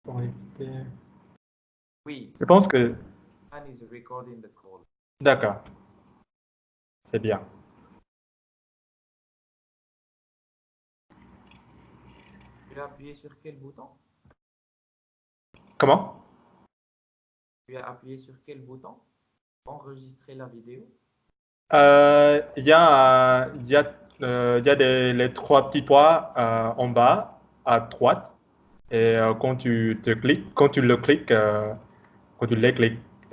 Oui, Je pense que... Stan is recording the call. D'accord. C'est bien. Tu as appuyé sur quel bouton? Comment? Tu as appuyé sur quel bouton? Enregistrer la vidéo? Il y a les trois petits points en bas à droite. Et quand tu le cliques, quand tu les cliques,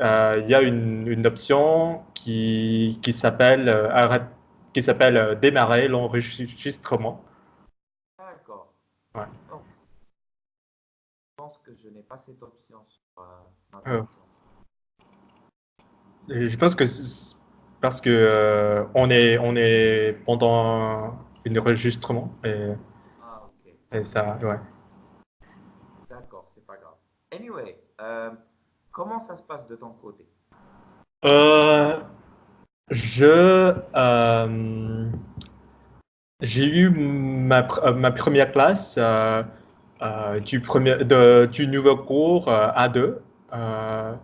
il y a une option qui s'appelle démarrer l'enregistrement. D'accord. Ouais. Oh, je pense que je n'ai pas cette option sur ma Euh, version. et je pense que parce que on est pendant un enregistrement Ah, ok. et ça, ouais. D'accord, c'est pas grave. Anyway, comment ça se passe de ton côté? Euh, je J'ai eu ma première classe du nouveau cours A2 euh,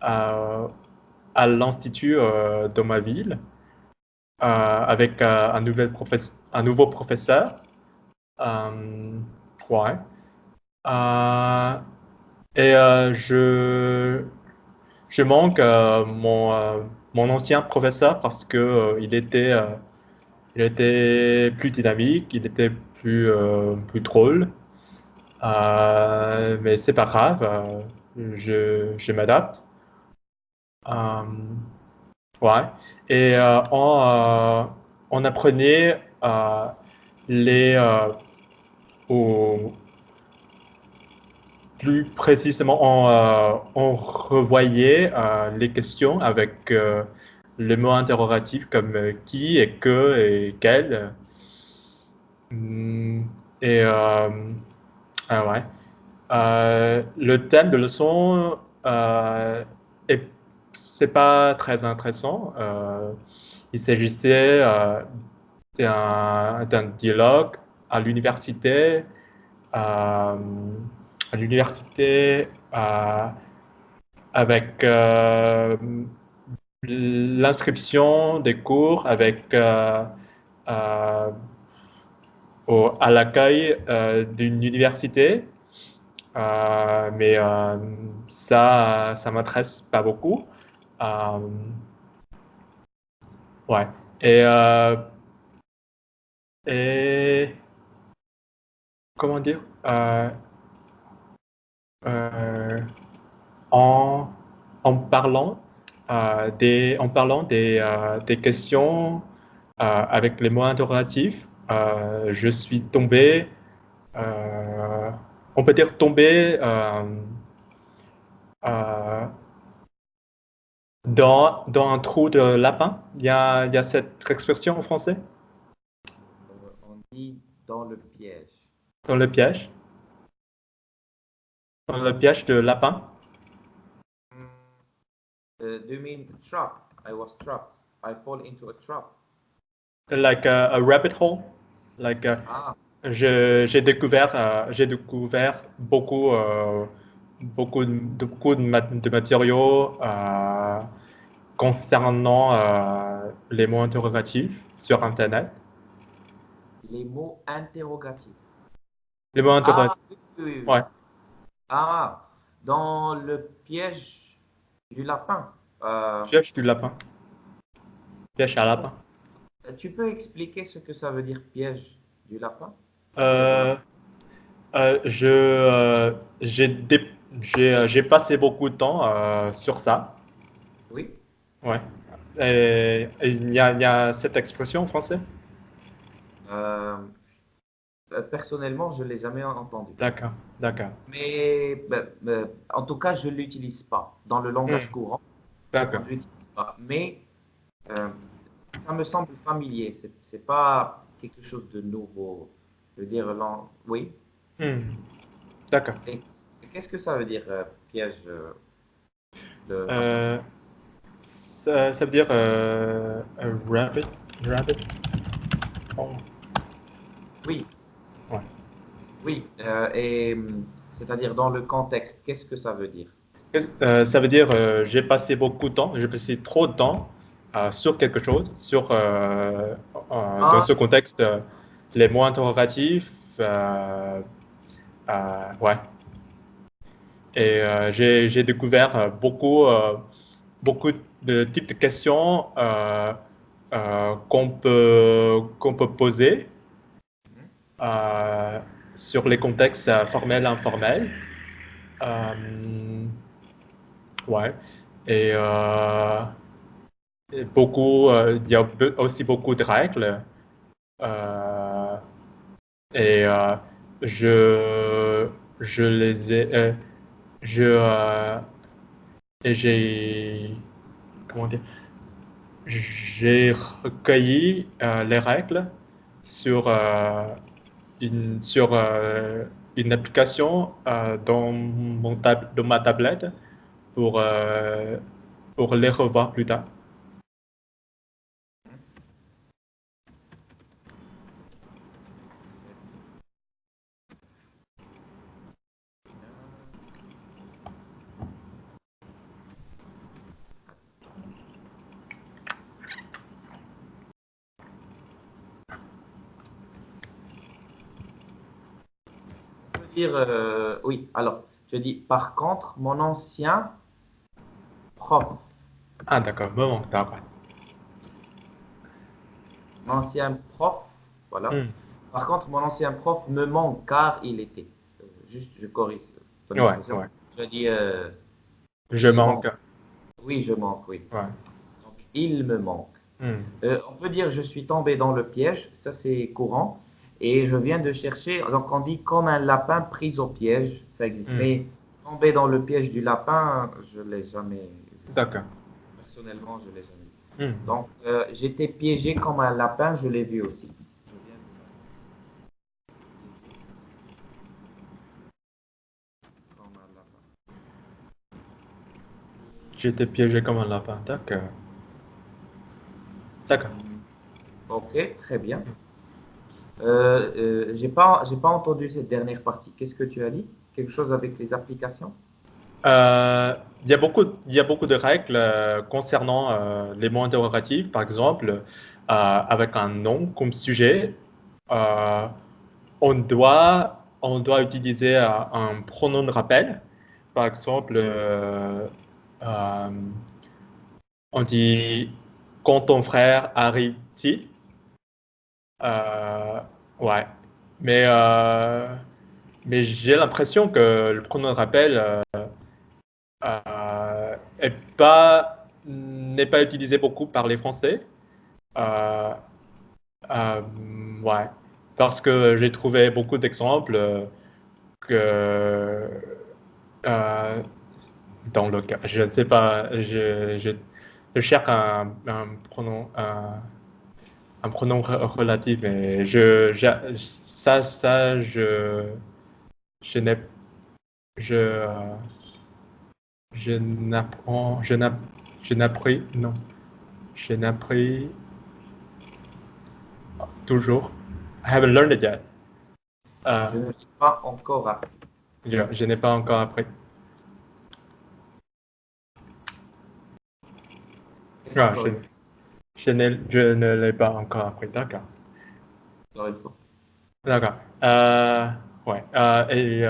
à, à l'Institut de ma ville avec un nouveau professeur. Euh, ouais. Euh, je manque mon ancien professeur parce que il était plus dynamique, il était plus drôle. Mais c'est pas grave, je m'adapte. Euh, ouais. Et on apprenait les, au- plus précisément, on revoyait les questions avec les mots interrogatifs comme qui et que et quel. Hum, Et ouais. Le thème de leçon, est, c'est pas très intéressant. Il s'agissait d'un dialogue à l'université, euh, euh, avec l'inscription des cours, avec euh, à l'accueil d'une université. Mais ça m'intéresse pas beaucoup. Euh, ouais. Et, euh, et comment dire? Euh, en, en parlant des questions avec les mots interrogatifs, je suis tombé, euh, on peut dire tombé euh, dans un trou de lapin. Il y a cette expression en français, On dit dans le piège. dans le piège, dans le piège de lapin. Hmm, do you mean trap? I was trapped. I fall into a trap. Like a rabbit hole. Like, Ah, j'ai découvert beaucoup de matériaux concernant les mots interrogatifs sur Internet. les mots interrogatifs. Les mots Ah, interrogatifs, oui, oui, oui, ouais, oui. Ah, dans le piège du lapin. piège du lapin, piège à lapin. Tu peux expliquer ce que ça veut dire piège du lapin? Piège à lapin. Euh, euh, je, euh, j'ai dé- j'ai passé beaucoup de temps sur ça, Oui. ouais. Et il y a cette expression en français? Euh, personnellement, je ne l'ai jamais entendu. D'accord, d'accord. Mais en tout cas, je ne l'utilise pas. Dans le langage Hmm, courant, on d'accord. ne l'utilise pas. Mais euh, ça me semble familier. C'est pas quelque chose de nouveau. Je veux dire, oui. Hmm, d'accord. Et qu'est-ce que ça veut dire, piège de lapin? Euh, ça veut dire rabbit, rabbit. Oh, Oui, ouais. oui. Et C'est-à-dire dans le contexte, qu'est-ce que ça veut dire? Ça veut dire j'ai passé beaucoup de temps, j'ai passé trop de temps sur quelque chose, dans Ah, ce contexte, les mots interrogatifs, ouais. Et j'ai découvert beaucoup de types de questions qu'on peut poser euh, sur les contextes formels, informels. Euh, ouais. Et, il y a aussi beaucoup de règles. Euh, et je, je les ai, je, et j'ai, comment dire, j'ai recueilli les règles sur, sur une application dans ma tablette pour, euh, pour les revoir plus tard. on peut dire, oui, alors, je dis, par contre, mon ancien prof, Ah, d'accord, bon, d'accord. mon ancien prof, voilà. Hmm. Par contre, mon ancien prof me manque car il était. Juste, je corrige ton Ouais, expression. ouais. Je dis, Je il manque. manque. Oui, je manque, oui. Ouais. Donc, il me manque. Hmm. On peut dire je suis tombé dans le piège, ça c'est courant. Et je viens de chercher, donc on dit comme un lapin pris au piège, ça existe. Hmm. Mais tomber dans le piège du lapin, je ne l'ai jamais vu. D'accord. Personnellement, je ne l'ai jamais vu. Hmm. Donc, j'étais piégé comme un lapin, je l'ai vu aussi. Je viens de piégé comme un lapin. J'étais piégé comme un lapin. D'accord. D'accord. Ok, très bien. J'ai pas entendu cette dernière partie. Qu'est-ce que tu as dit? Quelque chose avec les applications? Il y a beaucoup de règles concernant les mots interrogatifs. Par exemple, avec un nom comme sujet, euh, on doit utiliser un pronom de rappel. Par exemple, euh, on dit quand ton frère arrive-t-il? Euh, ouais. Mais, euh, mais j'ai l'impression que le pronom de rappel n'est pas utilisé beaucoup par les Français. Euh, euh, ouais. Parce que j'ai trouvé beaucoup d'exemples que euh, dans le cas, je ne sais pas, je cherche un pronom relatif, mais je n'ai, je, je n'apprends, je n'appris, non, je n'appris toujours. I haven't learned it yet. Euh, Je ne l'ai pas encore appris. je n'ai pas encore appris. Quelle Ah, encore une je ne l'ai pas encore appris. D'accord. encore une fois. D'accord. Ouais. Et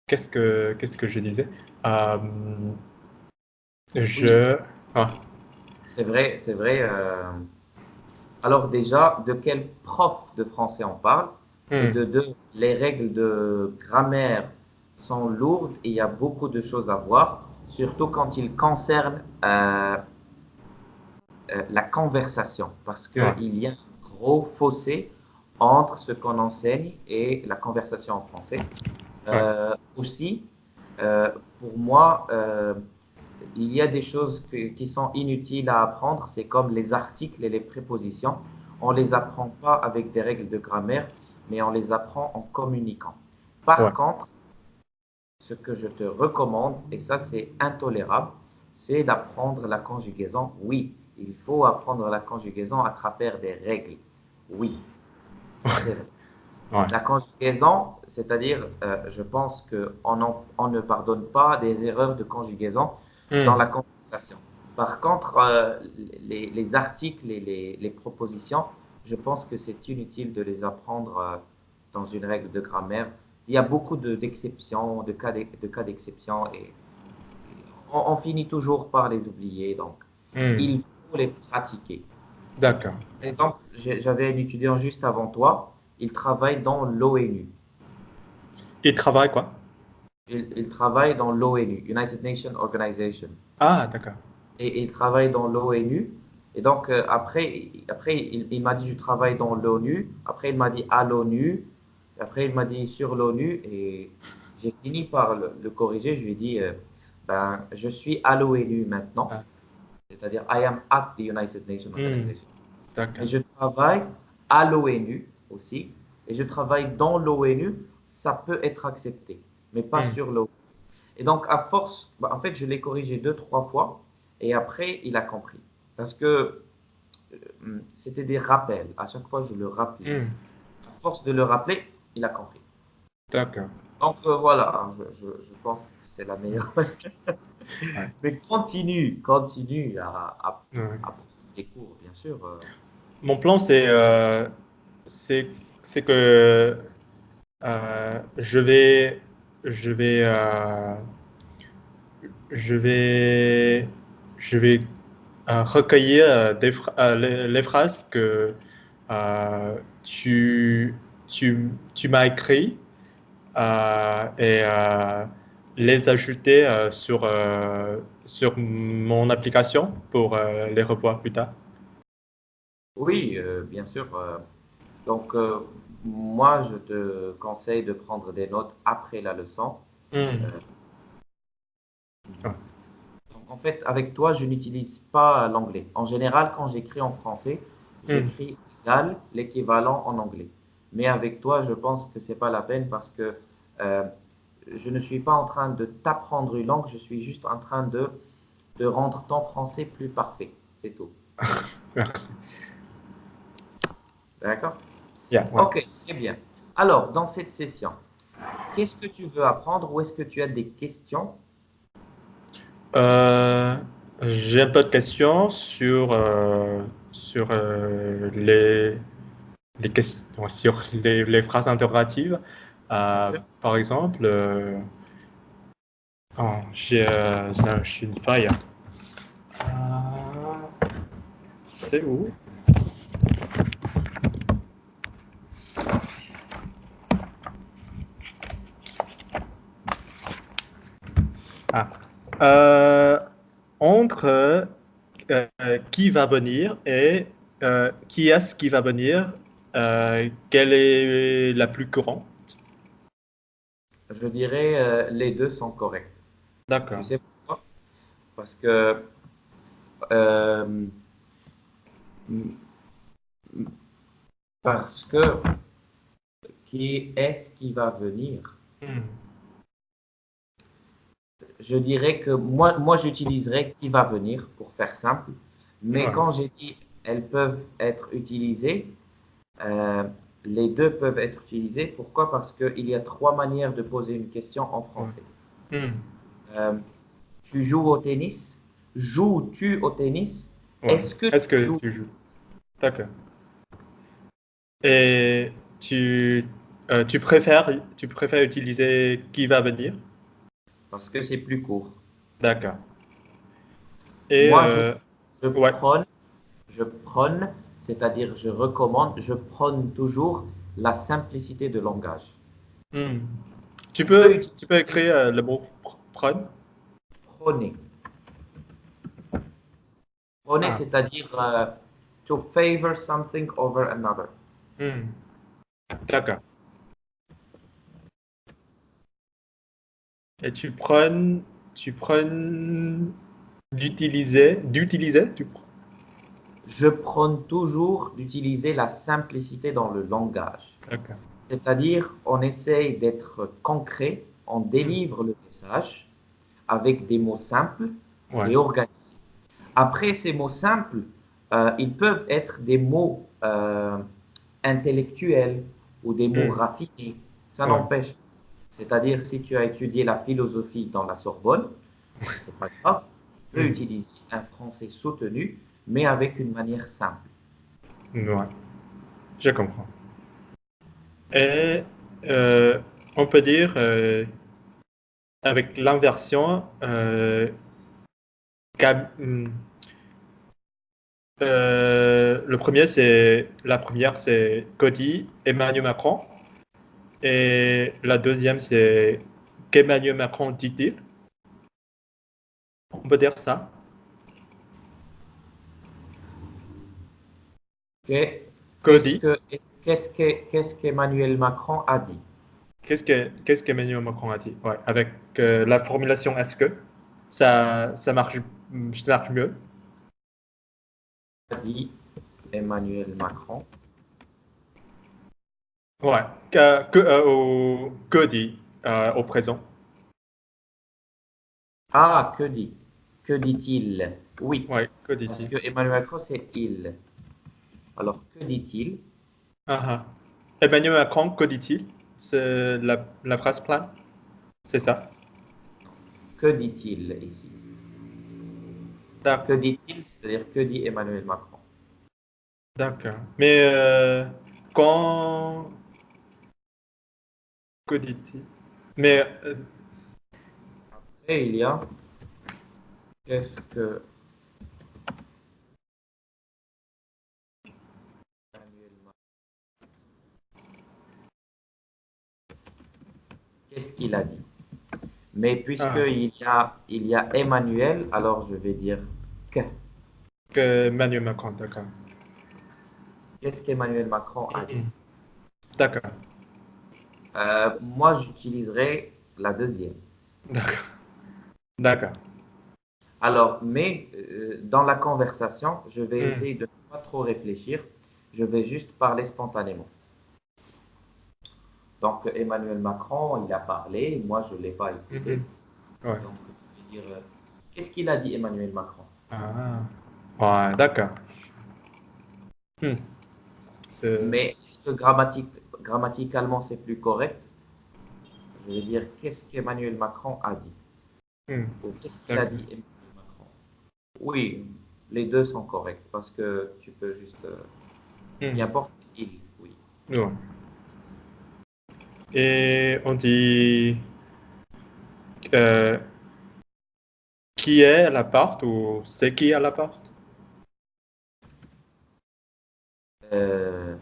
qu'est-ce que je disais? Euh, Oui, je. Ah, c'est vrai, c'est vrai. Alors déjà, de quel prof de français on parle? Et hmm, de deux, les règles de grammaire sont lourdes et il y a beaucoup de choses à voir, surtout quand il concerne la conversation, parce ouais, qu'il y a un gros fossé entre ce qu'on enseigne et la conversation en français. ouais, Aussi, euh, pour moi, il y a des choses qui sont inutiles à apprendre, c'est comme les articles et les prépositions. On ne les apprend pas avec des règles de grammaire, mais on les apprend en communiquant. ouais. Par contre, ce que je te recommande, et ça c'est intolérable, c'est d'apprendre la conjugaison. Oui, il faut apprendre la conjugaison à travers des règles. Oui, ça c'est vrai. Ouais. La conjugaison, c'est-à-dire, je pense on ne pardonne pas des erreurs de conjugaison dans Hmm. la conversation. Par contre, les articles et les propositions, je pense que c'est inutile de les apprendre dans une règle de grammaire. Il y a beaucoup d'exceptions, de cas d'exception, et on finit toujours par les oublier. Donc, Hmm. il faut les pratiquer. D'accord. Par exemple, j'avais un étudiant juste avant toi, il travaille dans l'ONU. Il travaille quoi? Il travaille dans l'ONU, United Nations Organization. Ah, d'accord. Et il travaille dans l'ONU. Et donc, après il m'a dit, je travaille dans l'ONU. Après, il m'a dit à l'ONU. Après, il m'a dit sur l'ONU. Et j'ai fini par le corriger. Je lui ai dit, ben, je suis à l'ONU maintenant. Ah. C'est-à-dire, I am at the United Nations Hmm. Organization. Mais D'accord. je travaille à l'ONU aussi. Et je travaille dans l'ONU. Ça peut être accepté, mais pas Hmm. sur l'ONU. Et donc, à force, bah, en fait, je l'ai corrigé deux, trois fois, et après, il a compris. Parce que c'était des rappels. À chaque fois, je le rappelais. Hmm. À force de le rappeler, il a compris. D'accord. Donc, voilà, hein, je pense que c'est la Hmm. meilleure. Ouais. Mais continue Ouais. à prendre des cours, bien sûr. Mon plan, c'est, c'est que je vais, je vais, je vais, je vais recueillir les phrases que tu, tu m'as écrites et les ajouter sur mon application pour les revoir plus tard. Oui, bien sûr. Donc, moi, je te conseille de prendre des notes après la leçon. Hmm. Euh, Ouais. Donc, en fait, avec toi, je n'utilise pas l'anglais. En général, quand j'écris en français, Hmm. j'écris égal, l'équivalent en anglais. Mais avec toi, je pense que c'est pas la peine parce que euh, je ne suis pas en train de t'apprendre une langue, je suis juste en train de rendre ton français plus parfait. C'est tout. Merci. D'accord? Yeah, ouais. Ok, très bien. Alors, dans cette session, qu'est-ce que tu veux apprendre ou est-ce que tu as des questions? Euh, j'ai un peu de questions sur les questions, sur les phrases interrogatives. Bien sûr. Par exemple, oh, j'ai une faille. C'est où? Ah. Euh, entre qui va venir et qui est-ce qui va venir, quelle est la plus courante? Je dirais les deux sont corrects. Tu D'accord. sais pourquoi? Parce que euh, parce que qui est-ce qui va venir? Hmm. Je dirais que moi j'utiliserais qui va venir pour faire simple, mais Ouais. quand j'ai dit elles peuvent être utilisées, euh, les deux peuvent être utilisées. Pourquoi? Parce qu'il y a trois manières de poser une question en Ouais. français. Hmm. Euh, Tu joues au tennis? Joues-tu au tennis? Ouais. Est-ce que Est-ce tu que joues? tu joues? D'accord. Et tu préfères utiliser qui va venir? Parce que c'est plus court. D'accord. Et Moi, je ouais. prône, je prône, c'est-à-dire je recommande, je prône toujours la simplicité de langage. Hmm. On peut Tu peux utiliser écrire le mot prône? prôner. Prôner, Ah. c'est-à-dire to favor something over another. Hmm. D'accord. Et tu prônes d'utiliser, Je prône toujours d'utiliser la simplicité dans le langage. D'accord. C'est-à-dire, on essaye d'être concret, on Hmm. délivre le message avec des mots simples Ouais. et organisés. Après, ces mots simples, ils peuvent être des mots intellectuels ou des mots Hmm. raffinés. Ça Ouais. n'empêche. C'est-à-dire, si tu as étudié la philosophie dans la Sorbonne, c'est pas grave, tu peux Hmm. utiliser un français soutenu, mais avec une manière simple. Ouais, je comprends. Et on peut dire, avec l'inversion, hmm, la première, c'est Cody, Emmanuel Macron. Et la deuxième, c'est qu'Emmanuel Macron dit-il. On peut dire ça. Et Qu'est-ce Cody, que, qu'est-ce qu'Emmanuel Macron a dit? qu'est-ce qu'Emmanuel Macron a dit? Ouais, avec la formulation est-ce que ça marche mieux. A dit Emmanuel Macron. Ouais, que dit au présent. Ah, que dit? Que dit-il? Oui, Ouais, que parce dit-il? que Emmanuel Macron, c'est il. Alors, que dit-il? Ah, ah. Emmanuel Macron, que dit-il? C'est la phrase plane, c'est ça. Que dit-il ici? Que D'accord, dit-il? C'est-à-dire, que dit Emmanuel Macron? d'accord. Mais quand, que dit-il? Mais Et il y a, qu'est-ce que Emmanuel qu'est-ce qu'il a dit? Mais ah, il y a Emmanuel, alors je vais dire que. que Emmanuel Macron, d'accord. Qu'est-ce qu'Emmanuel Macron a dit? Mhm. D'accord, Moi, j'utiliserai la deuxième. d'accord, d'accord. Alors, mais dans la conversation, je vais Hmm, essayer de ne pas trop réfléchir. Je vais juste parler spontanément. Donc, Emmanuel Macron, il a parlé, moi, je ne l'ai pas mhm. écouté. Ouais. Donc, je vais dire, qu'est-ce qu'il a dit, Emmanuel Macron? Ah, ouais, d'accord. Hmm, c'est, Mais est-ce que grammaticalement, c'est plus correct? Je vais dire, qu'est-ce qu'Emmanuel Macron a dit? hmm, Ou qu'est-ce qu'il a d'accord. dit, Emmanuel Macron? Oui, les deux sont corrects parce que tu peux juste, Hmm, qu'importe, il, oui. ouais. Et on dit euh, qui est à l'appart ou c'est qui à l'appart? Euh,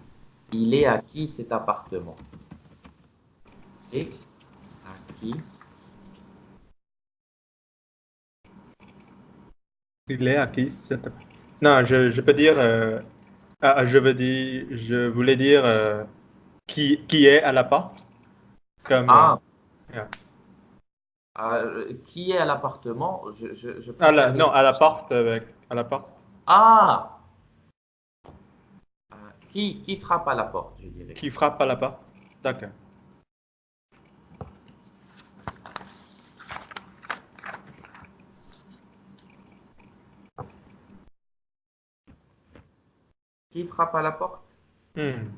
il est à qui cet appartement? Et à qui? Il est à qui cet appart? Non, je peux dire, je voulais dire qui est à l'appart? Comme, Ah, yeah. qui est à l'appartement? Je préfère Non, dire. à l'appart, à l'appart. Ah, qui frappe à la porte, je dirais. Qui frappe à l'appart? D'accord. Qui frappe à la porte? Hmm,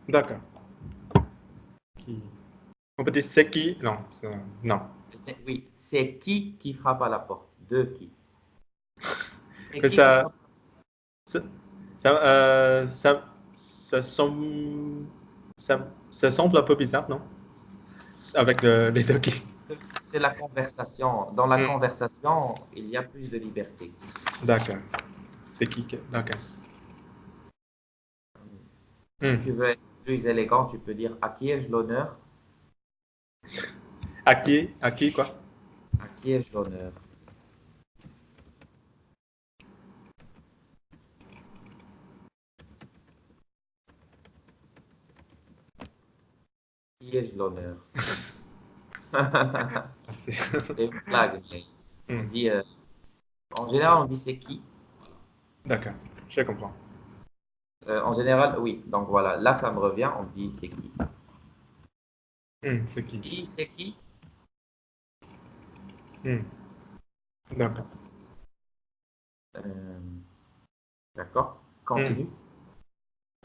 d'accord. Qui... On peut dire c'est qui? Non, non. Oui, c'est qui frappe à la porte? De qui? C'est Que qui frappe? ça, ça, ça semble, ça semble un peu bizarre, non? Avec les deux qui. C'est la conversation. Dans la Hmm, conversation, il y a plus de liberté. d'accord. D'accord. Si Hmm. tu veux être plus élégant, tu peux dire à qui ai-je l'honneur? À qui, quoi? À qui ai-je l'honneur? Qui ai-je l'honneur? C'est- C'est une blague, mais on Hmm, dit, en général, on dit c'est qui? d'accord, je comprends. En général, oui. Donc voilà, là, ça me revient, on dit c'est qui? Hmm, c'est qui? Qui, c'est qui? Hmm, d'accord. Euh, d'accord, Hmm. continue.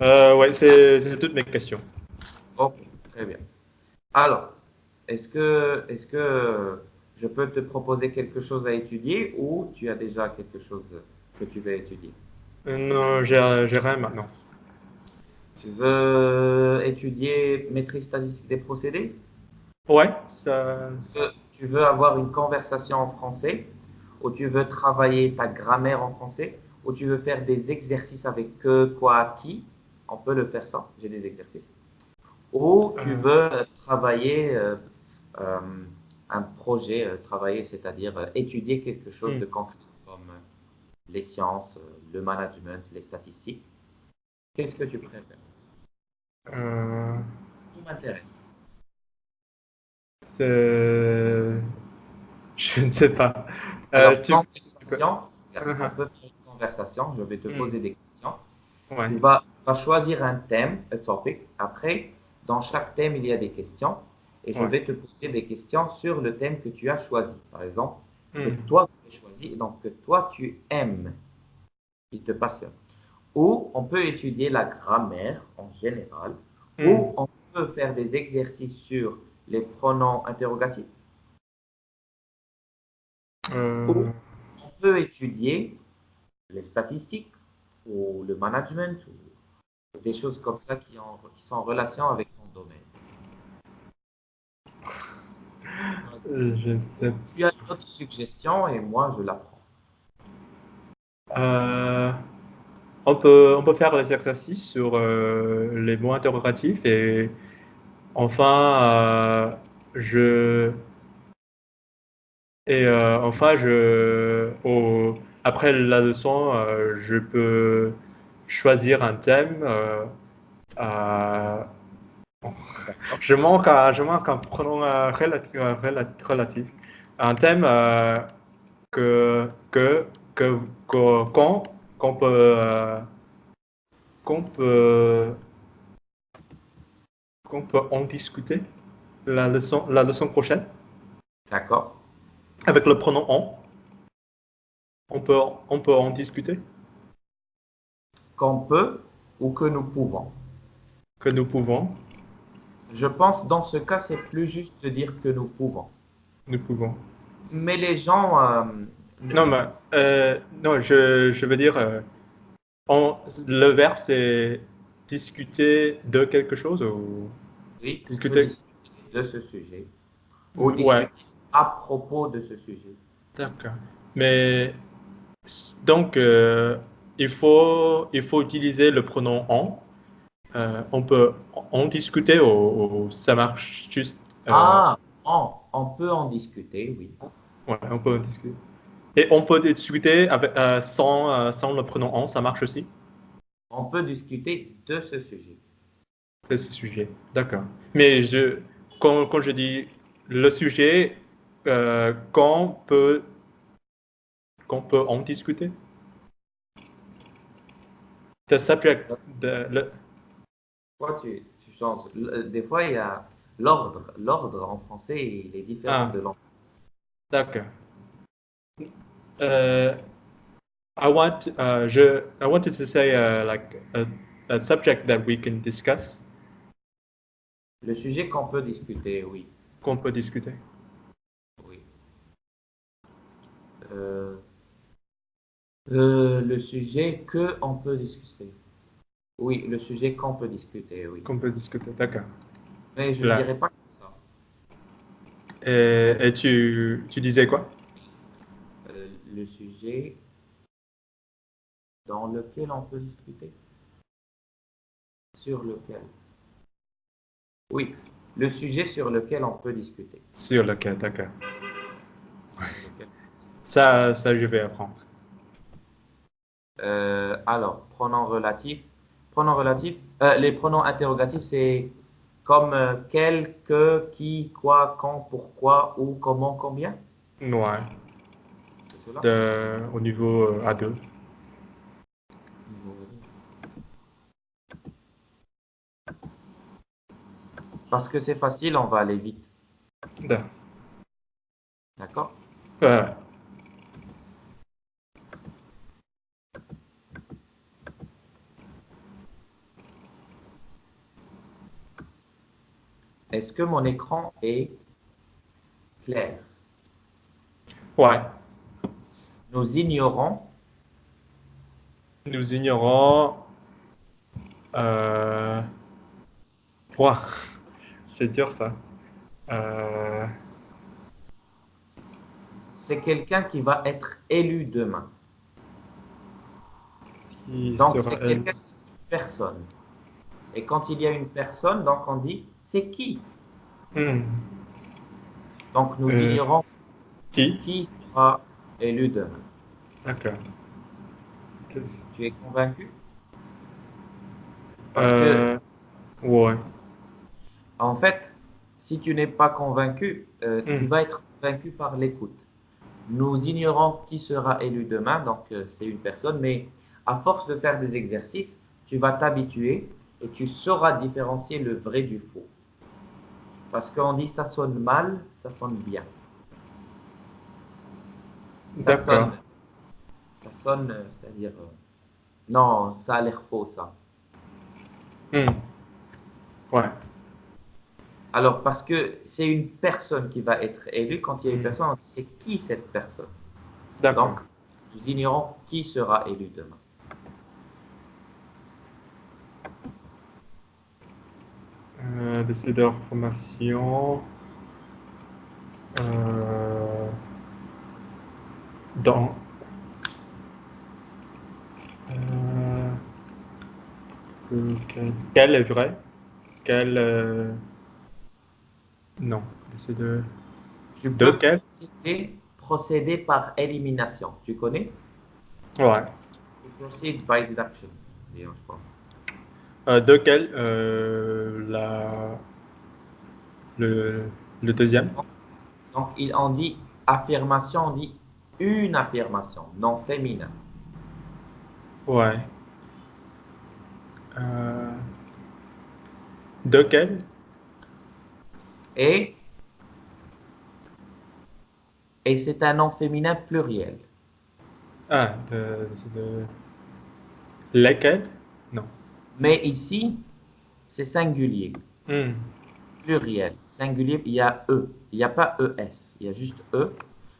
Ouais, c'est toutes mes questions. Ok, très bien. Alors, est-ce que je peux te proposer quelque chose à étudier ou tu as déjà quelque chose que tu veux étudier? Non, j'ai rien maintenant. Tu veux étudier maîtrise statistique des procédés? Ouais, ça. Tu veux avoir une conversation en français ou tu veux travailler ta grammaire en français ou tu veux faire des exercices avec que, quoi, qui? On peut le faire ça, j'ai des exercices. Ou tu euh, veux travailler euh, un projet, travailler, c'est-à-dire étudier quelque chose hmm, de concret comme les sciences, le management, les statistiques. Qu'est-ce que tu préfères? euh, Tout m'intéresse. c'est. Je ne sais pas. Alors, Tu peux. conversation, regarde, on Uh-huh. peut faire une conversation, je vais te Hmm, poser des questions. ouais, Tu vas choisir un thème, un topic. Après, dans chaque thème, il y a des questions. Et je ouais. vais te poser des questions sur le thème que tu as choisi. Par exemple, que Hmm, toi, tu as choisi, et donc que toi, tu aimes, qui te passionne. Ou on peut étudier la grammaire en général. hmm, Ou on peut faire des exercices sur les pronoms interrogatifs. Ou euh, on peut étudier les statistiques ou le management ou des choses comme ça qui sont en relation avec ton domaine. je ne sais. Ou tu as une autre suggestion et moi je la prends. Euh, on peut faire les exercices sur les mots interrogatifs et enfin, je après la leçon, je peux choisir un thème. Euh, D'accord. je manque un pronom relatif. Un thème que, que, qu'on qu'on peut, qu'on peut, qu'on peut en discuter la leçon prochaine D'accord. avec le pronom on. On peut en discuter, Qu'on peut ou que nous pouvons. que nous pouvons, Je pense dans ce cas, c'est plus juste de dire que nous pouvons. nous pouvons. Mais les gens, Non, mais, non, je veux dire, le verbe c'est discuter de quelque chose ou oui, on peut discuter. discuter de ce sujet ou Ouais, discuter à propos de ce sujet. d'accord. Mais donc, il faut utiliser le pronom on. On peut en discuter ou ça marche juste. euh, Ah, on peut en discuter, oui. ouais, on peut en discuter. Et on peut discuter sans le pronom on, ça marche aussi, On peut discuter de ce sujet. de ce sujet. D'accord. Mais quand je dis le sujet, qu'on peut en discuter, the subject, le, Toi, tu changes. Des fois, il y a l'ordre. L'ordre en français, il est différent ah, de l'anglais. d'accord. Euh, I wanted to say like a subject that we can discuss, Le sujet qu'on peut discuter, oui. qu'on peut discuter. Oui. Euh, le sujet que on peut discuter. Oui, le sujet qu'on peut discuter, oui. Qu'on peut discuter, d'accord. Mais je ne Là. dirais pas comme ça. Et tu disais quoi? Le sujet dans lequel on peut discuter. Sur lequel. Oui, le sujet sur lequel on peut discuter. Sur lequel, d'accord. Sur lequel. Ça, je vais apprendre. Alors, pronom relatif. Pronom relatif. Les pronoms interrogatifs, c'est comme quel, que, qui, quoi, quand, pourquoi, où, comment, combien. Ouais, C'est cela. au niveau A2. Parce que c'est facile, on va aller vite. Da. D'accord? Ouais. Est-ce que mon écran est clair? Ouais. Nous ignorons. Nous ignorons. Euh... Ouah, c'est dur ça. Euh... C'est quelqu'un qui va être élu demain. Qui Donc, sera c'est elle? quelqu'un, c'est une personne. Et quand il y a une personne, donc on dit c'est qui? Hmm. Donc, nous Euh, ignorons Qui? qui sera élu demain. D'accord. Qu'est-ce- Tu es convaincu? Parce que, Euh... Ouais. en fait, si tu n'es pas convaincu, tu Hmm. vas être convaincu par l'écoute. Nous ignorons qui sera élu demain, donc c'est une personne, mais à force de faire des exercices, tu vas t'habituer et tu sauras différencier le vrai du faux. Parce qu'on dit ça sonne mal, ça sonne bien. Ça D'accord. sonne, ça sonne, c'est-à-dire, non, ça a l'air faux, ça. Hmm. Ouais. Alors, parce que c'est une personne qui va être élue, quand il y a une Hmm. personne, on dit c'est qui cette personne? D'accord. Donc, nous ignorons qui sera élu demain. Décideur formation. Euh... Dans. Euh... Quel est vrai? Quel. Non. Décideur. Tu De peux quel? procéder par élimination. Tu connais? Ouais. To proceed by deduction, disons, je pense. De quel? Le, le deuxième? Donc, on dit affirmation, on dit une affirmation, non féminin. Ouais. Euh, de quel? Et, et c'est un nom féminin pluriel. Ah, lesquels? Non. Mais ici, c'est singulier. Hmm. Pluriel. Singulier, il y a E. Il n'y a pas ES. Il y a juste E.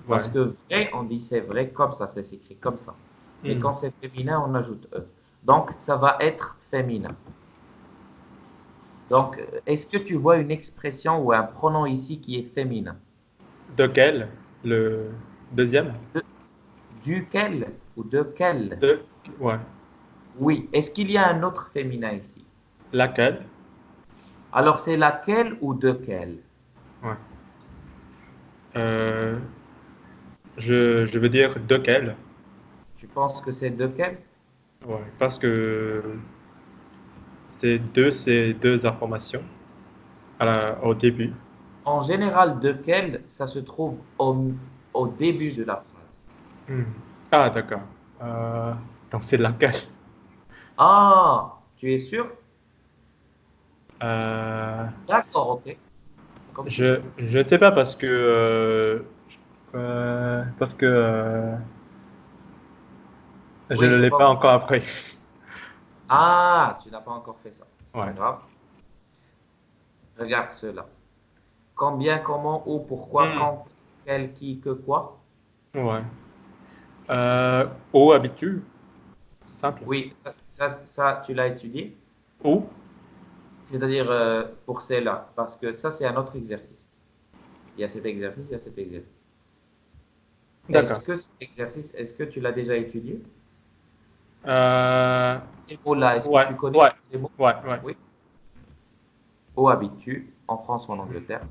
Parce Ouais. que vrai, on dit c'est vrai comme ça, c'est écrit comme ça. Mais Hmm. quand c'est féminin, on ajoute E. Donc, ça va être féminin. Donc, est-ce que tu vois une expression ou un pronom ici qui est féminin? De quel? Le deuxième? De- duquel ou de quel? De, ouais. Oui. Est-ce qu'il y a un autre féminin ici? Laquelle? Alors, c'est laquelle ou de quel? Ouais. Euh, je veux dire de quel? Tu penses que c'est de quel? Ouais. Parce que c'est deux informations au début. En général, de quel, ça se trouve au début de la phrase. Hmm. Ah, d'accord. Euh, donc c'est laquelle? Ah, tu es sûr? Euh, D'accord, ok. Comme tu veux. je ne sais pas parce que je Oui, ne je l'ai pas pense. encore appris. Ah, tu n'as pas encore fait ça. C'est pas Ouais. grave. Regarde cela. Combien, comment, où, pourquoi, Hmm. quand, quel, qui, que, quoi? Ouais. Au habitude, simple. Oui, ça, tu l'as étudié. Où? C'est-à-dire pour celle-là. Parce que ça, c'est un autre exercice. Il y a cet exercice, il y a cet exercice. Est-ce D'accord. que cet exercice, est-ce que tu l'as déjà étudié? Euh, Ces mots-là, est-ce que ouais, tu connais ouais, ces mots? ouais, ouais. Oui. Où habites-tu? En France ou en Angleterre?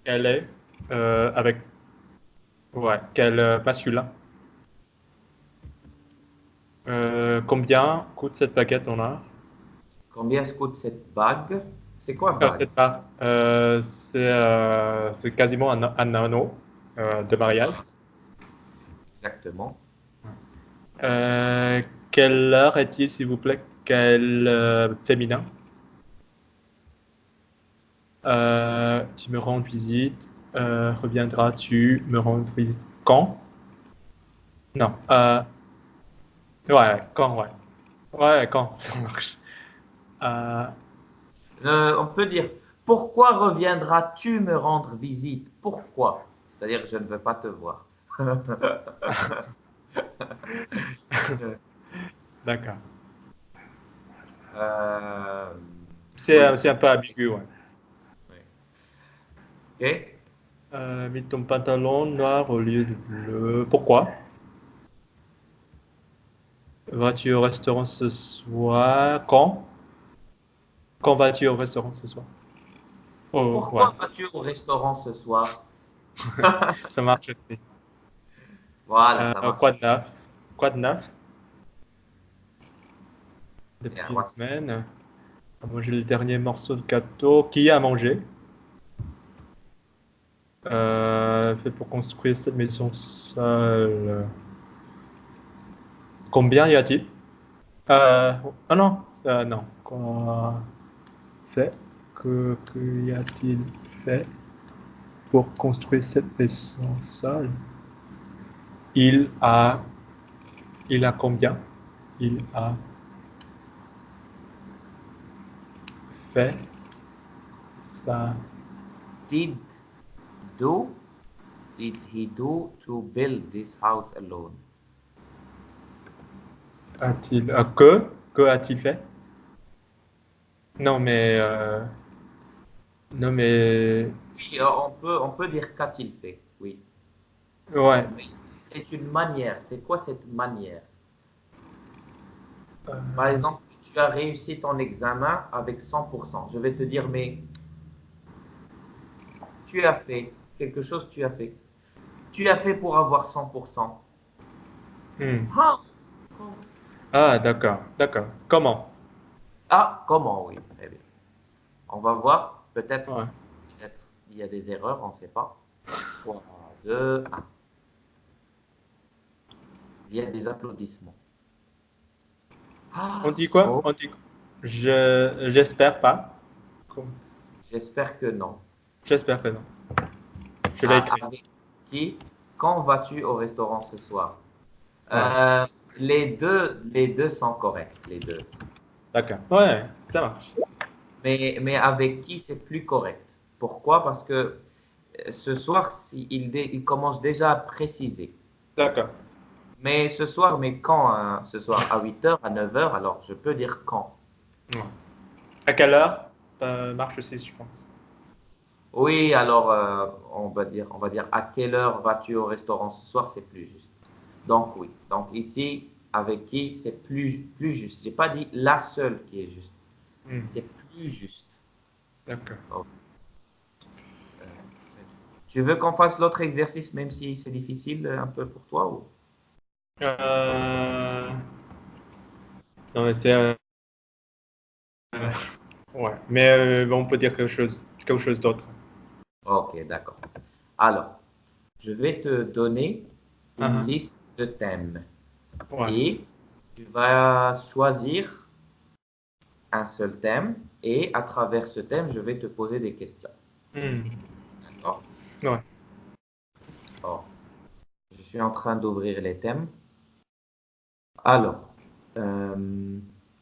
Elle est avec, ouais, quel masculin? Combien coûte cette baguette en or? Combien se coûte cette bague? C'est quoi bague? C'est pas, c'est quasiment un anneau de mariage. Exactement. Euh, Quelle heure est-il, s'il vous plaît? Quel féminin? Tu me rends visite. Reviendras-tu me rendre visite quand? Non. Ouais, quand, ouais. Ouais, quand, ça marche. Euh, On peut dire Pourquoi reviendras-tu me rendre visite? Pourquoi? C'est-à-dire que je ne veux pas te voir. D'accord. Euh, C'est oui. c'est un peu ambigu, ouais. Oui. Ok. Mis ton pantalon noir au lieu de bleu. Pourquoi? Vas-tu au restaurant ce soir? Quand? Quand vas-tu au restaurant ce soir? Oh, ouais, Pourquoi vas-tu au restaurant ce soir? ça marche aussi. Voilà, ça marche. Quoi de neuf? Quoi de neuf? Bien, Depuis une voici. semaine. On a mangé le dernier morceau de gâteau. Qui a mangé? Fait pour construire cette maison seule. Combien y a-t-il? Ah non, non. Quoi fait? Que y a-t-il fait pour construire cette maison seule? Il a, il a combien? Il a fait ça. Did do? Did he do to build this house alone? A-t-il, que a-t-il fait? Non mais, non mais, Oui, on peut dire qu'a-t-il fait? Oui. ouais. Mais c'est une manière. C'est quoi cette manière? Euh, Par exemple, tu as réussi ton examen avec 100%. Je vais te dire, mais tu as fait quelque chose, tu as fait. Tu as fait pour avoir 100%. hmm. Ah, Ah, d'accord, d'accord. Comment? ah, comment, oui. Très bien. On va voir. Ouais. Peut-être il y a des erreurs, on ne sait pas. 3, 2, 1. Il y a des applaudissements. On Ah, dit quoi? oh, On dit, j'espère pas. j'espère que non. J'espère que non. Je l'ai Ah, écrit. avec qui? Quand vas-tu au restaurant ce soir? Ouais, Euh, les deux sont corrects, les deux. d'accord. Ouais, ça marche. Mais avec qui c'est plus correct. Pourquoi? Parce que ce soir, il commence déjà à préciser. D'accord. Mais ce soir, mais quand hein, ce soir? À 8 heures, à 9 heures, alors je peux dire quand. Ouais. À quelle heure? Marche aussi, je pense. Oui, alors on va dire à quelle heure vas-tu au restaurant ce soir, c'est plus juste. Donc oui. Donc ici, avec qui, c'est plus juste. J'ai pas dit la seule qui est juste. Hmm, C'est plus juste. d'accord. Ok, très bien. Tu veux qu'on fasse l'autre exercice, même si c'est difficile un peu pour toi ou... Euh, non, mais c'est, ouais. Mais on peut dire quelque chose d'autre. Ok, d'accord. Alors, je vais te donner une Ah, liste de thèmes ah, ouais. et tu vas choisir un seul thème et à travers ce thème, je vais te poser des questions. Hmm, D'accord? ouais. Oh, je suis en train d'ouvrir les thèmes. Alors, euh,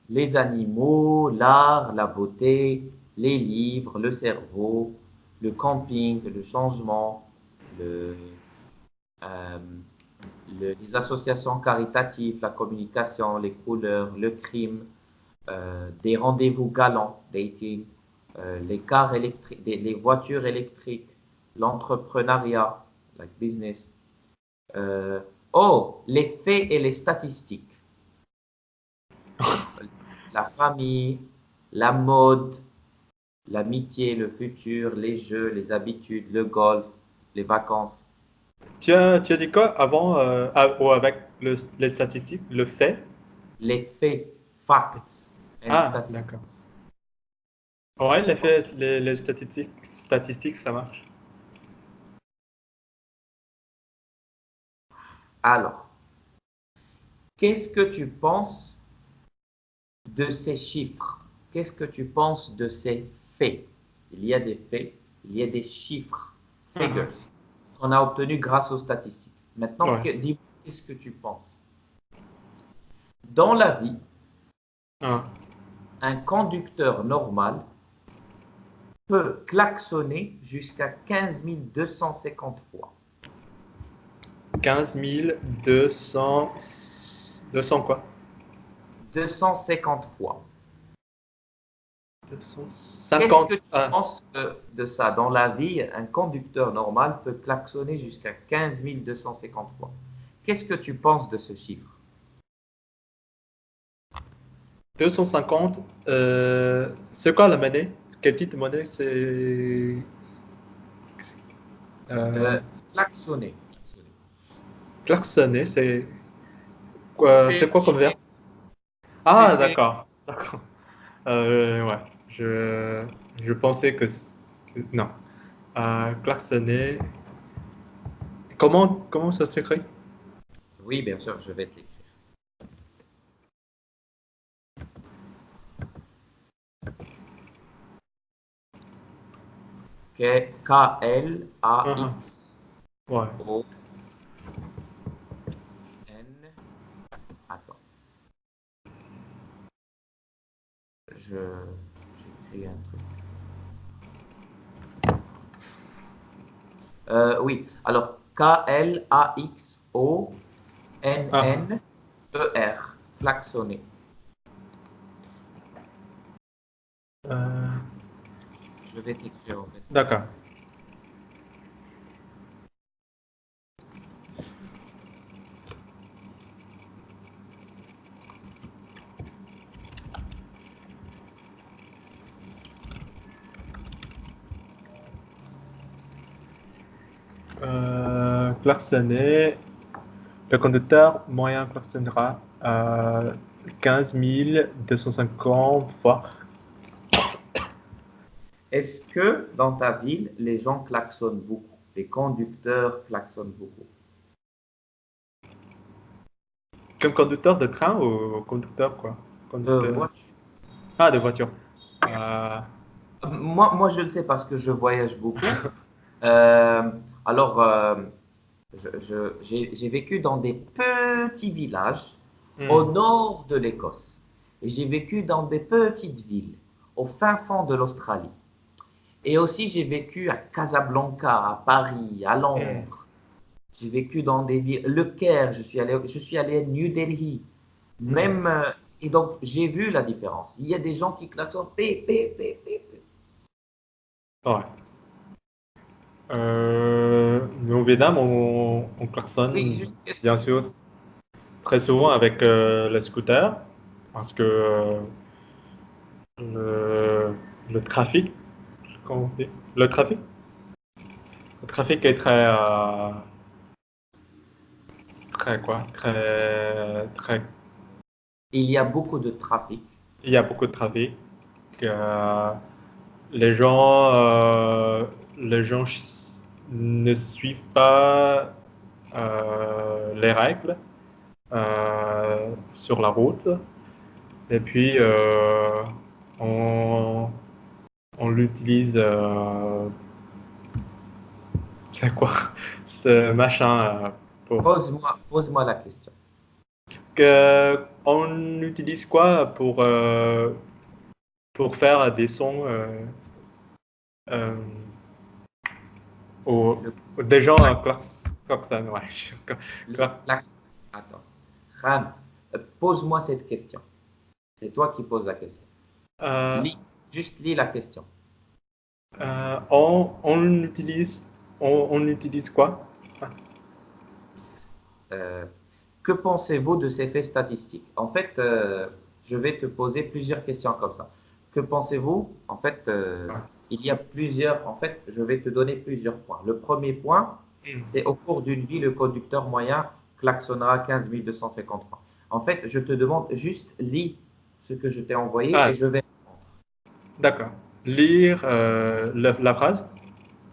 les animaux, l'art, la beauté, les livres, le cerveau, le camping, le changement, le, euh, les associations caritatives, la communication, les couleurs, le crime, des rendez-vous galants, dating, les cars électriques, les voitures électriques, l'entrepreneuriat, like business. Euh, oh, les faits et les statistiques. La famille, la mode, l'amitié, le futur, les jeux, les habitudes, le golf, les vacances. Tu as dit quoi avant, ou avec les statistiques, le fait? Les faits, facts and Ah, d'accord. statistics. Ouais, les Ok. faits, les statistiques, ça marche. Alors, qu'est-ce que tu penses de ces chiffres? Qu'est-ce que tu penses de ces faits? Il y a des faits, il y a des chiffres, Ah, figures, qu'on a obtenus grâce aux statistiques. ah, Maintenant, ouais. dis-moi, qu'est-ce que tu penses? Dans la vie, Ah, un conducteur normal peut klaxonner jusqu'à 15 250 fois. 15 200, 200 quoi? 250 fois. Qu'est-ce 250. que tu penses de ça? Dans la vie, un conducteur normal peut klaxonner jusqu'à 15 250 fois. Qu'est-ce que tu penses de ce chiffre? 250. C'est quoi la monnaie? Quel type de monnaie? C'est. Euh, Euh, Klaxonner. klaxonner, c'est quoi, c'est quoi comme verbe? Ah, Pépé. d'accord. D'accord. Ouais. Je pensais non. Klaxonner. Comment ça s'écrit? Oui, bien sûr, je vais te l'écrire. Ah, ouais. Klaxon. Attends, j'écris un truc. Oui, alors Ah, Klaxonner. Klaxonner. euh, Je vais t'écrire en fait. d'accord. Klaxonner. Le conducteur moyen klaxonnera 15 250 fois. Est-ce que dans ta ville, les gens klaxonnent beaucoup? Les conducteurs klaxonnent beaucoup? Comme conducteur de train ou conducteur quoi? De Conducteur. voiture. Ah, de voiture. Euh, Moi, je le sais parce que je voyage beaucoup. Euh, alors, j'ai vécu dans des petits villages au hmm, nord de l'Écosse. Et j'ai vécu dans des petites villes au fin fond de l'Australie. Et aussi, j'ai vécu à Casablanca, à Paris, à hmm, Londres. J'ai vécu dans des villes, Le Caire, je suis allé à New Delhi. hmm. Même, et donc, j'ai vu la différence. Il y a des gens qui klaxonnent, pé, pé, pé, pé, pé. Ouais. Nous, au Vietnam, on Oui, klaxonne, juste, qu'est-ce que bien tu sûr, penses? très souvent avec les scooters, parce que le, le trafic, comment on dit? Le trafic est très quoi? Il y a beaucoup de trafic. Il y a beaucoup de trafic. euh, les gens, euh, les gens ne suivent pas les règles sur la route. Et puis, on, on l'utilise, c'est quoi, ce machin pour. Pose-moi la question. On utilise quoi pour faire des sons euh, aux, Le, des gens klaxonnent, ouais. le Cla- klaxon. Attends. Khan, pose-moi cette question. C'est toi qui poses la question. Euh, Lis, juste lis la question. on utilise, on utilise quoi? Ah, Euh, que pensez-vous de ces faits statistiques? En fait, je vais te poser plusieurs questions comme ça. Que pensez-vous? En fait, ouais. il y a plusieurs. En fait, je vais te donner plusieurs points. Le premier point, Hmm. c'est au cours d'une vie, le conducteur moyen klaxonnera 15 250 fois. En fait, je te demande juste lis ce que je t'ai envoyé et Ah, je vais répondre. d'accord. Lire la phrase.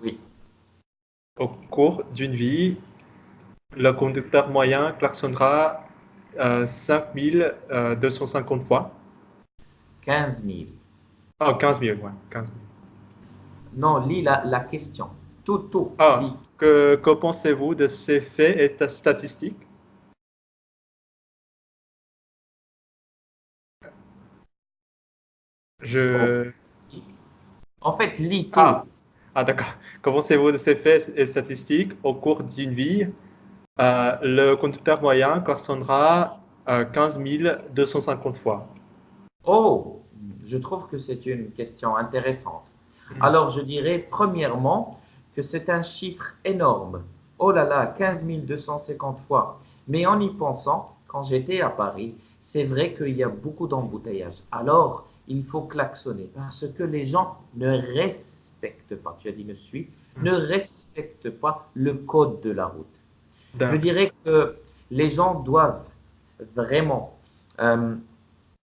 Oui, Au cours d'une vie, le conducteur moyen klaxonnera 5250 fois. 15 000. Ah, 15 000, ouais, 15 000. Non, lis la question. Tout, Ah, lis. que pensez-vous de ces faits et statistiques? Ok. Je, En fait, lis tout. Ah, d'accord. Commencez-vous de ces faits et statistiques au cours d'une vie? Le conducteur moyen correspondra à 15 250 fois. Oh, je trouve que c'est une question intéressante. Hmm. Alors, je dirais premièrement que c'est un chiffre énorme. Oh là là, 15 250 fois. Mais en y pensant, quand j'étais à Paris, c'est vrai qu'il y a beaucoup d'embouteillages. Alors, il faut klaxonner parce que les gens ne respectent pas, tu as dit me suis, ne respectent pas le code de la route. Je D'accord. dirais que les gens doivent vraiment euh,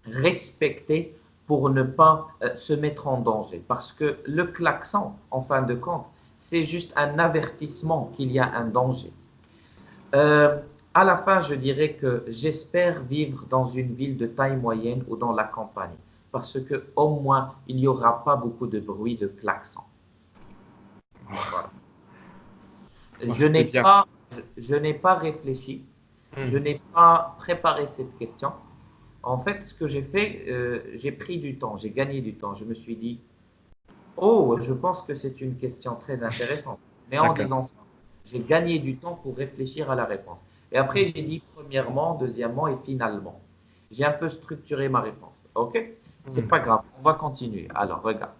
respecter pour ne pas se mettre en danger. Parce que le klaxon, en fin de compte, c'est juste un avertissement qu'il y a un danger. Euh, à la fin, je dirais que j'espère vivre dans une ville de taille moyenne ou dans la campagne, parce que au moins il n'y aura pas beaucoup de bruit de klaxon. Voilà. Ouais, Je c'est n'ai bien. pas, je n'ai pas réfléchi, je Hmm. n'ai pas préparé cette question. En fait, ce que j'ai fait, j'ai pris du temps, j'ai gagné du temps. Je me suis dit, oh, je pense que c'est une question très intéressante. Mais en D'accord. disant ça, j'ai gagné du temps pour réfléchir à la réponse. Et Hmm. après, j'ai dit premièrement, deuxièmement et finalement. J'ai un peu structuré ma réponse. OK? C'est Hmm. pas grave, on va continuer. Alors, regarde.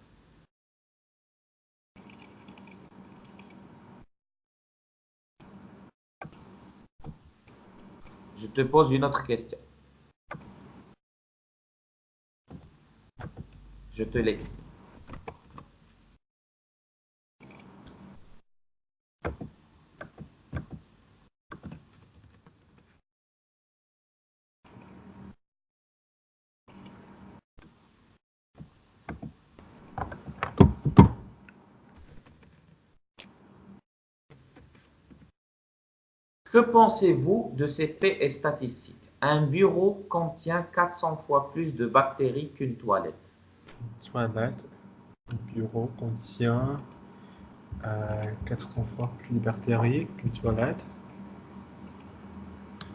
Je te pose une autre question. Je te l'écris. Que pensez-vous de ces faits et statistiques? Un bureau contient 400 fois plus de bactéries qu'une toilette. Toilette. Le bureau contient 400 fois plus de bactéries qu'une toilette.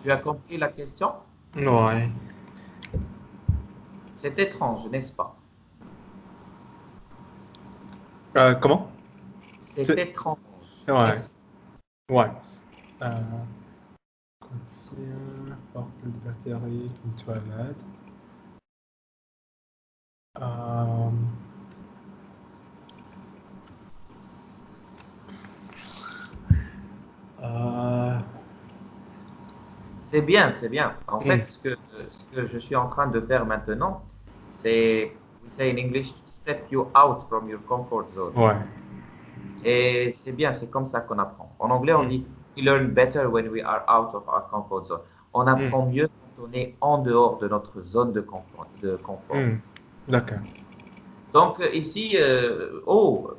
Tu as compris la question? Ouais. C'est étrange, n'est-ce pas? Comment? C'est C'est- étrange, Ouais. n'est-ce pas? Ouais. Euh, contient fois plus de bactéries qu'une toilette. Euh, euh, C'est bien, c'est bien. En hmm. fait, ce que je suis en train de faire maintenant, c'est, we say in English, to step you out from your comfort zone. Ouais. Et c'est bien, c'est comme ça qu'on apprend. En anglais, on Hmm. dit we learn better when we are out of our comfort zone. On Hmm. apprend mieux quand on est en dehors de notre zone de confort. Hmm. D'accord. Donc ici, oh,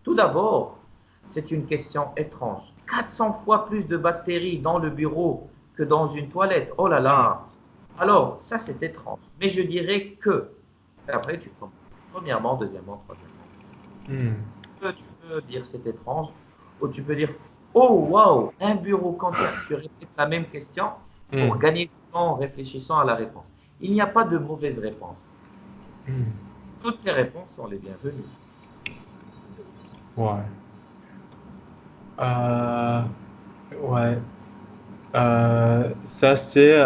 tout d'abord, c'est une question étrange. 400 fois plus de bactéries dans le bureau que dans une toilette. Oh là Hmm. là. Alors, ça c'est étrange. Mais je dirais que, après tu commences. Premièrement, deuxièmement, troisièmement. Hmm. Tu peux dire c'est étrange, ou tu peux dire, oh waouh, un bureau contient. Tu répètes la même question pour Hmm. gagner du temps en réfléchissant à la réponse. Il n'y a pas de mauvaise réponse. Hmm. Toutes les réponses sont les bienvenues. Ouais. Euh, ouais. Ça c'est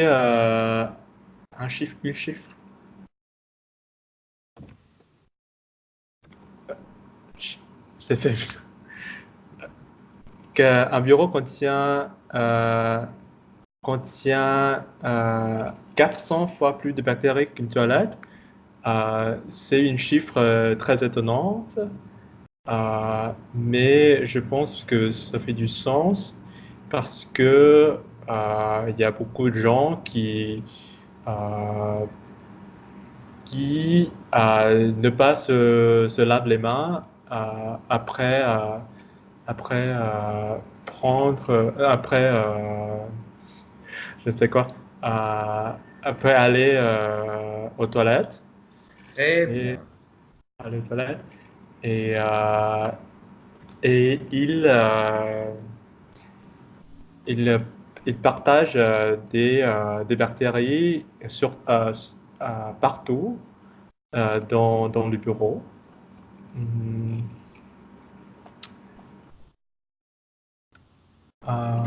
un chiffre, mille chiffres. C'est fait. Qu'un bureau contient 400 fois plus de bactéries qu'une toilette. C'est une chiffre très étonnante, mais je pense que ça fait du sens parce que il y a beaucoup de gens euh, qui ne pas se lavent les mains après je sais quoi, euh, après aller aux toilettes Très et bien. aller aux toilettes et, euh, et ils, ils partagent des bactéries partout dans le bureau. Hmm, euh,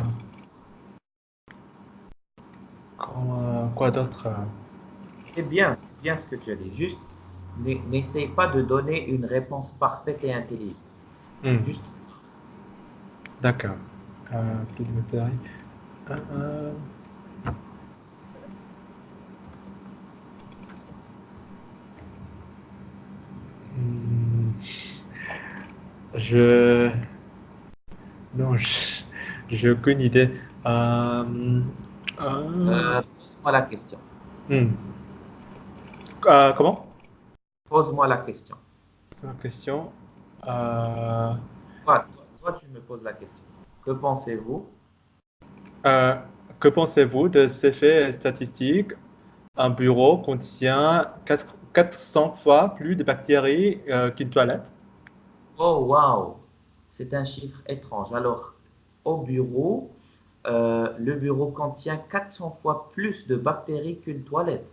quoi d'autre? C'est bien ce que tu as dit. Juste, n'essaye pas de donner une réponse parfaite et intelligente. Hmm, Juste, d'accord. Plus de matériel. Euh, euh, hmm, je... Non, j'ai aucune idée. Euh, pose-moi la question. hmm. Comment? Pose-moi la question. La question. Euh, Toi, tu me poses la question. Que pensez-vous? euh, que pensez-vous de ces faits statistiques? Un bureau contient 400 fois plus de bactéries qu'une toilette. Oh, waouh! C'est un chiffre étrange. Alors, au bureau, le bureau contient 400 fois plus de bactéries qu'une toilette.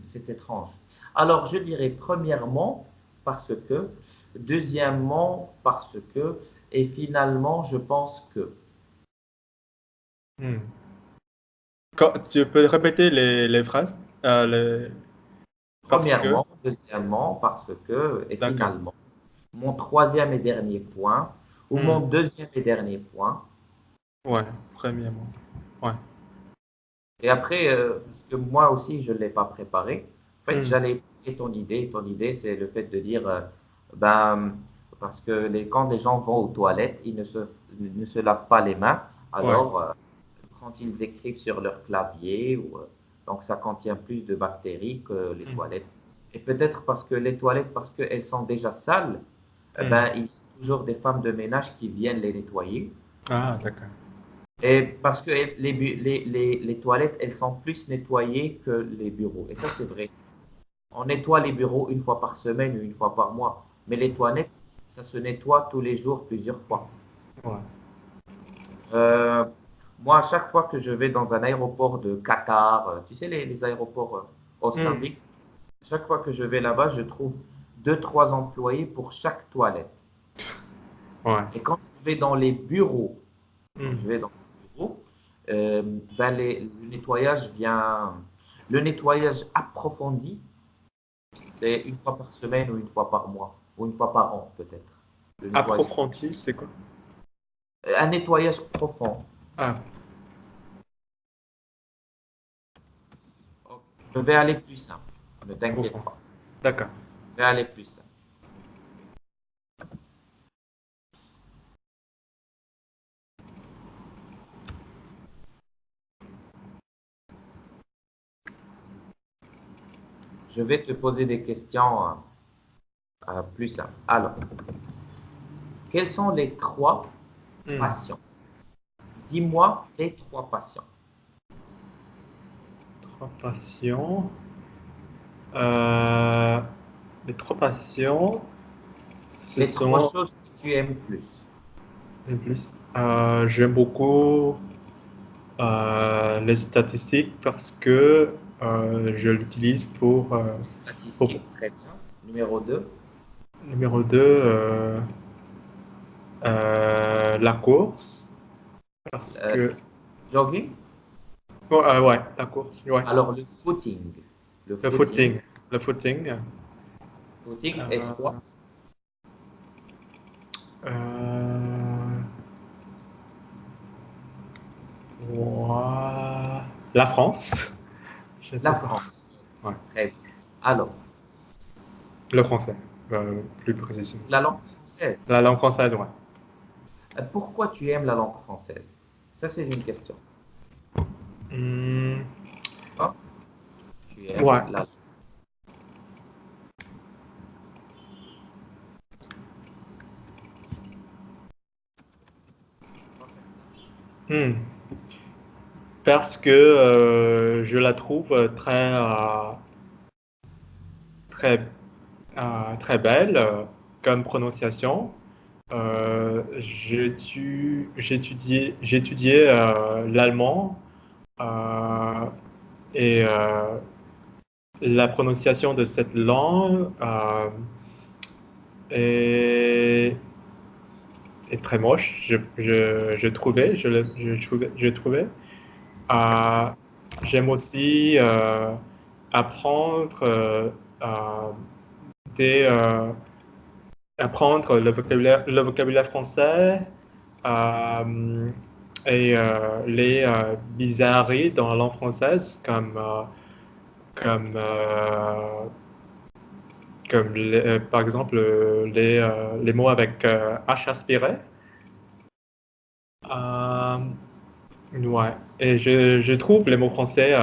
C'est étrange. Alors, je dirais premièrement parce que, deuxièmement parce que, et finalement, je pense que. Hmm. Tu peux répéter les phrases? Parce que. Premièrement, deuxièmement parce que, et D'accord. finalement. Mon troisième et dernier point, ou mon Hmm. deuxième et dernier point. Ouais, premièrement. Ouais. Et après, parce que moi aussi, je ne l'ai pas préparé, en fait, Hmm. j'allais écouter ton idée. Ton idée, c'est le fait de dire, ben, parce que quand les gens vont aux toilettes, ils ne se lavent pas les mains. Ouais. Alors, quand ils écrivent sur leur clavier, donc ça contient plus de bactéries que les Hmm. toilettes. Et peut-être parce que les toilettes, parce qu'elles sont déjà sales, Hmm. ben, il y a toujours des femmes de ménage qui viennent les nettoyer. Ah, d'accord. Et parce que les toilettes, elles sont plus nettoyées que les bureaux. Et ça, c'est vrai. On nettoie les bureaux une fois par semaine ou une fois par mois. Mais les toilettes, ça se nettoie tous les jours, plusieurs fois. Ouais. Euh, Moi, à chaque fois que je vais dans un aéroport de Qatar, tu sais, les aéroports Hmm. islamiques, chaque fois que je vais là-bas, je trouve deux, trois employés pour chaque toilette. Ouais. Et quand je vais dans les bureaux, quand Hmm. je vais dans les bureaux, ben le nettoyage approfondi, c'est une fois par semaine ou une fois par mois, ou une fois par an peut-être. Le nettoyage, Approfondi, c'est quoi? un nettoyage profond. Ah, Je vais aller plus simple, ne t'inquiète profond. pas. D'accord. Je vais aller plus simple. Je vais te poser des questions plus simples. Alors, quels sont les trois Hmm. patients? Dis-moi tes trois patients. Trois patients. Euh, les trois patients, ce Les trois sont choses que tu aimes plus. les plus. J'aime beaucoup les statistiques parce que je l'utilise pour Statistiques, très bien. Numéro 2. numéro 2, la course. Parce Euh, que. jogging. Oh, ouais, la course, ouais. Alors, le footing. Le Le footing. footing. Le footing. Footing et Euh, 3. euh, ouais, la France. Je sais La pas. France. Ouais. Très bien. Alors, Le français, plus précisément. la langue française. La langue française, ouais. Pourquoi tu aimes la langue française? Ça, c'est une question. Hmm, Pourquoi tu aimes ouais. la Hmm. Parce que je la trouve très, très belle comme prononciation. J'étudiais l'allemand euh, et la prononciation de cette langue est, est très moche. Je trouvais, je trouvais. Euh, J'aime aussi apprendre des, apprendre le vocabulaire français euh, et les bizarreries dans la langue française, comme, par exemple les mots avec H aspiré. Euh, ouais. Et je trouve les mots français,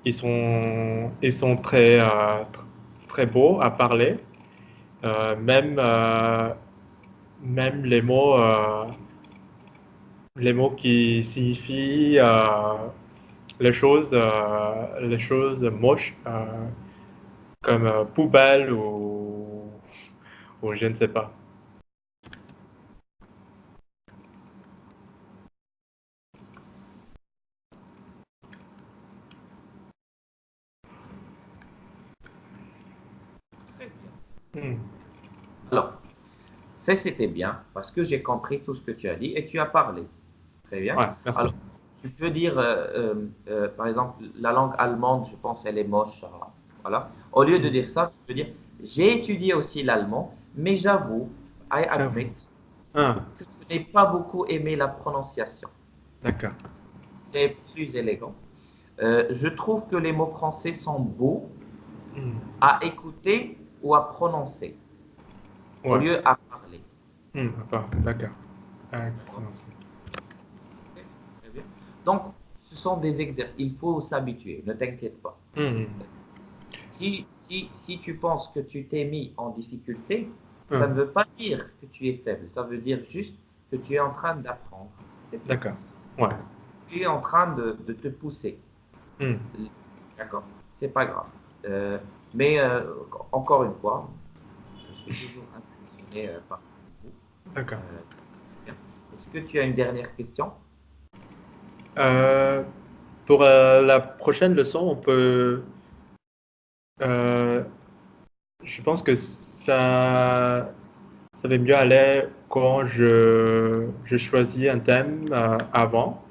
ils sont très beaux à parler. Même, même les mots qui signifient les choses moches, comme poubelle ou je ne sais pas. Très bien. Hmm. Alors, ça, c'était bien parce que j'ai compris tout ce que tu as dit et tu as parlé. Très bien. Ouais, merci. Alors, tu peux dire, par exemple, la langue allemande, je pense, elle est moche. Voilà. Au lieu de Hmm. dire ça, tu peux dire, j'ai étudié aussi l'allemand, mais j'avoue, I J'avoue. admit, Ah, que je n'ai pas beaucoup aimé la prononciation. d'accord. C'est plus élégant. Je trouve que les mots français sont beaux Hmm. à écouter ou à prononcer, au Ouais. lieu à parler. Hmm, d'accord. D'accord. Prononcer. Ok, très bien. Donc, ce sont des exercices. Il faut s'habituer, ne t'inquiète pas. Hmm. Si tu penses que tu t'es mis en difficulté, ça ne Hmm. veut pas dire que tu es faible. Ça veut dire juste que tu es en train d'apprendre. C'est tout. D'accord. Ouais. Tu es en train de te pousser. Hmm. D'accord? C'est pas grave. Euh, mais encore une fois, je suis toujours impressionné par vous. D'accord. C'est bien. Est-ce que tu as une dernière question? Euh, pour la prochaine leçon, on peut. euh, je pense que ça va mieux aller quand je choisis un thème avant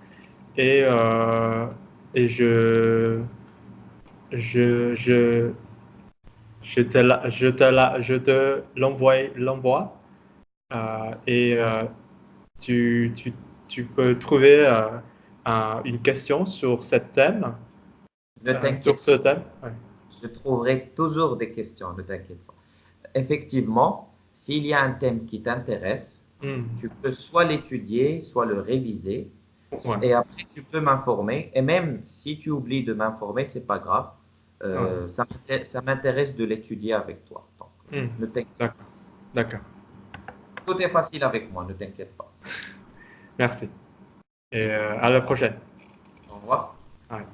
et, euh, et je, je, je te l'envoie et tu, tu peux trouver une question sur cette thème, Ne sur t'inquiète ce pas. thème. Ouais. Je trouverai toujours des questions, ne t'inquiète pas. Effectivement, s'il y a un thème qui t'intéresse, Hmm. tu peux soit l'étudier, soit le réviser, Ouais. et après tu peux m'informer. Et même si tu oublies de m'informer, c'est pas grave. Ouais. Ça m'intéresse de l'étudier avec toi. Donc, Hmm. ne t'inquiète. D'accord. D'accord. Tout est facile avec moi, ne t'inquiète pas. Merci. Et à la prochaine. Au revoir. Ouais.